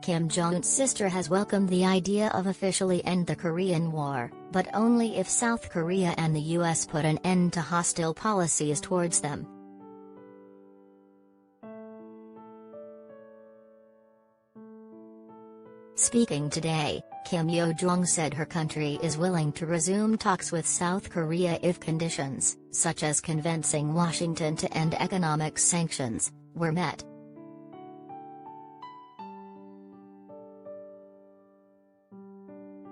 Kim Jong-un's sister has welcomed the idea of officially end the Korean War, but only if South Korea and the US put an end to hostile policies towards them. Speaking today, Yo Jong said her country is willing to resume talks with South Korea if conditions, such as convincing Washington to end economic sanctions, were met.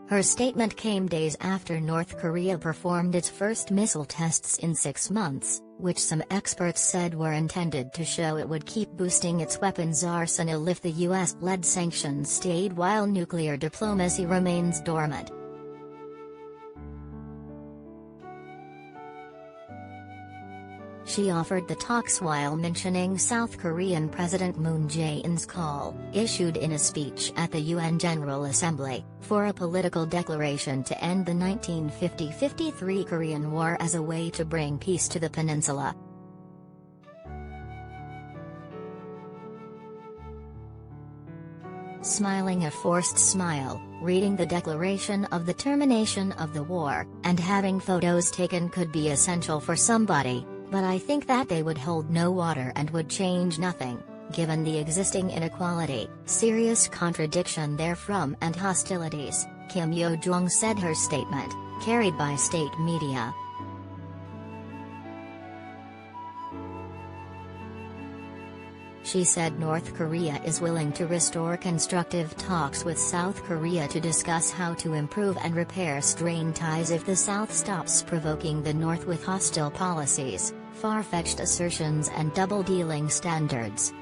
Her statement came days after North Korea performed its first missile tests in 6 months, which some experts said were intended to show it would keep boosting its weapons arsenal if the US-led sanctions stayed while nuclear diplomacy remains dormant. She offered the talks while mentioning South Korean President Moon Jae-in's call, issued in a speech at the UN General Assembly, for a political declaration to end the 1950–53 Korean War as a way to bring peace to the peninsula. Smiling a forced smile, reading the declaration of the termination of the war, and having photos taken could be essential for somebody. But I think that they would hold no water and would change nothing, given the existing inequality, serious contradiction therefrom and hostilities, Yo Jong said her statement, carried by state media. She said North Korea is willing to restore constructive talks with South Korea to discuss how to improve and repair strained ties if the South stops provoking the North with hostile policies, far-fetched assertions and double-dealing standards.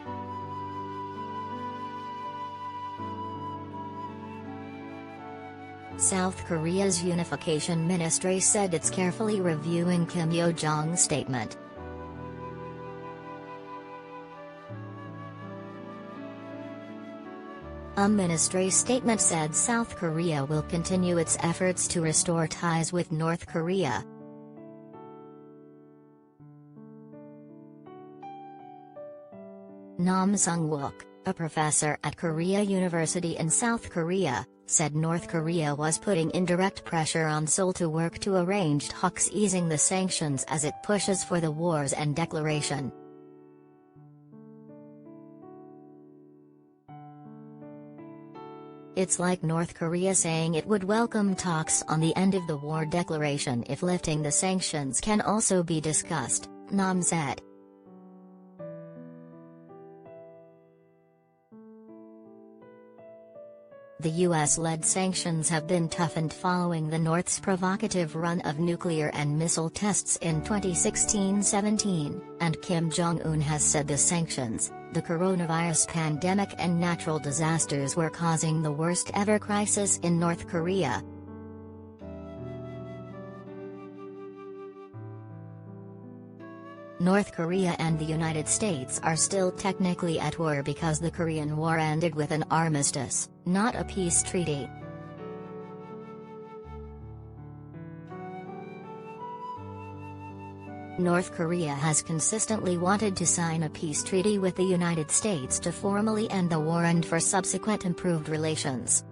South Korea's Unification Ministry said it's carefully reviewing Yo Jong's statement. A ministry statement said South Korea will continue its efforts to restore ties with North Korea. Nam Sung-wook, a professor at Korea University in South Korea, said North Korea was putting indirect pressure on Seoul to work to arrange talks easing the sanctions as it pushes for the war's end declaration. It's like North Korea saying it would welcome talks on the end of the war declaration if lifting the sanctions can also be discussed, Nam said. The US-led sanctions have been toughened following the North's provocative run of nuclear and missile tests in 2016–17, and Kim Jong Un has said the sanctions, the coronavirus pandemic and natural disasters were causing the worst-ever crisis in North Korea. North Korea and the United States are still technically at war because the Korean War ended with an armistice, not a peace treaty. North Korea has consistently wanted to sign a peace treaty with the United States to formally end the war and for subsequent improved relations.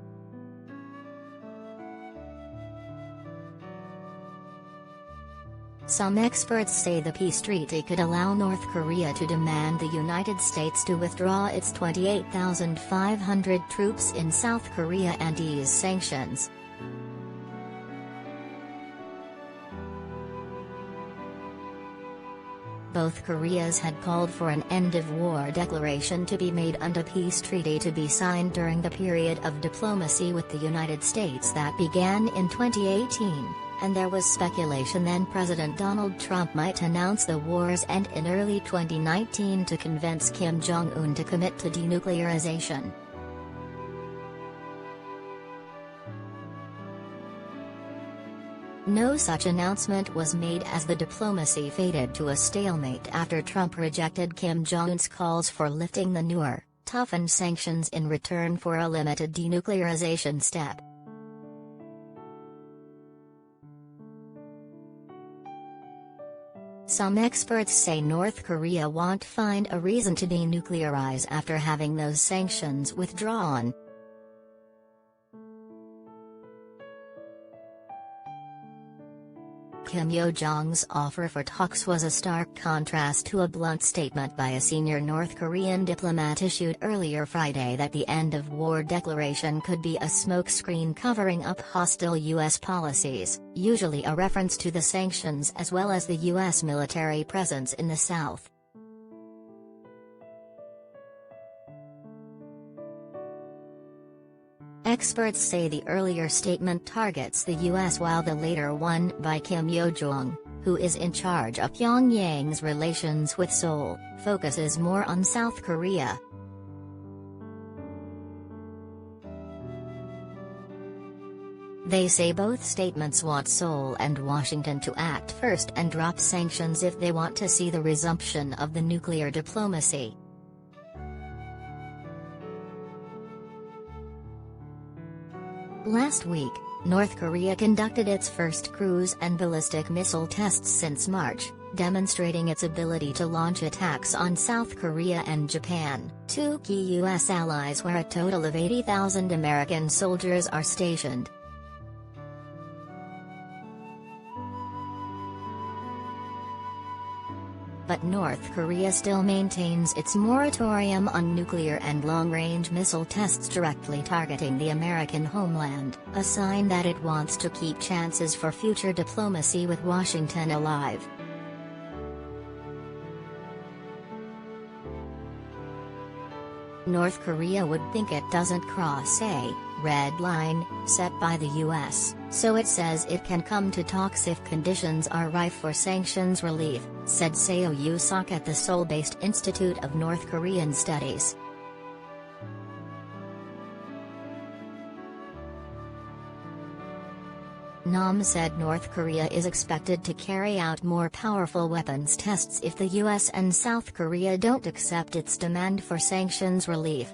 Some experts say the peace treaty could allow North Korea to demand the United States to withdraw its 28,500 troops in South Korea and ease sanctions. Both Koreas had called for an end-of-war declaration to be made and a peace treaty to be signed during the period of diplomacy with the United States that began in 2018, and there was speculation then President Donald Trump might announce the war's end in early 2019 to convince Kim Jong Un to commit to denuclearization. No such announcement was made as the diplomacy faded to a stalemate after Trump rejected Kim Jong-un's calls for lifting the newer, toughened sanctions in return for a limited denuclearization step. Some experts say North Korea won't find a reason to denuclearize after having those sanctions withdrawn. Kim Yo Jong's offer for talks was a stark contrast to a blunt statement by a senior North Korean diplomat issued earlier Friday that the end-of-war declaration could be a smokescreen covering up hostile U.S. policies, usually a reference to the sanctions as well as the U.S. military presence in the South. Experts say the earlier statement targets the U.S. while the later one by Kim Yo Jong, who is in charge of Pyongyang's relations with Seoul, focuses more on South Korea. They say both statements want Seoul and Washington to act first and drop sanctions if they want to see the resumption of the nuclear diplomacy. Last week, North Korea conducted its first cruise and ballistic missile tests since March, demonstrating its ability to launch attacks on South Korea and Japan, two key U.S. allies where a total of 80,000 American soldiers are stationed. But North Korea still maintains its moratorium on nuclear and long-range missile tests directly targeting the American homeland, a sign that it wants to keep chances for future diplomacy with Washington alive. North Korea would think it doesn't cross a red line set by the U.S., so it says it can come to talks if conditions are ripe for sanctions relief, said Seo Yoo-sok at the Seoul-based Institute of North Korean Studies. Nam said North Korea is expected to carry out more powerful weapons tests if the US and South Korea don't accept its demand for sanctions relief.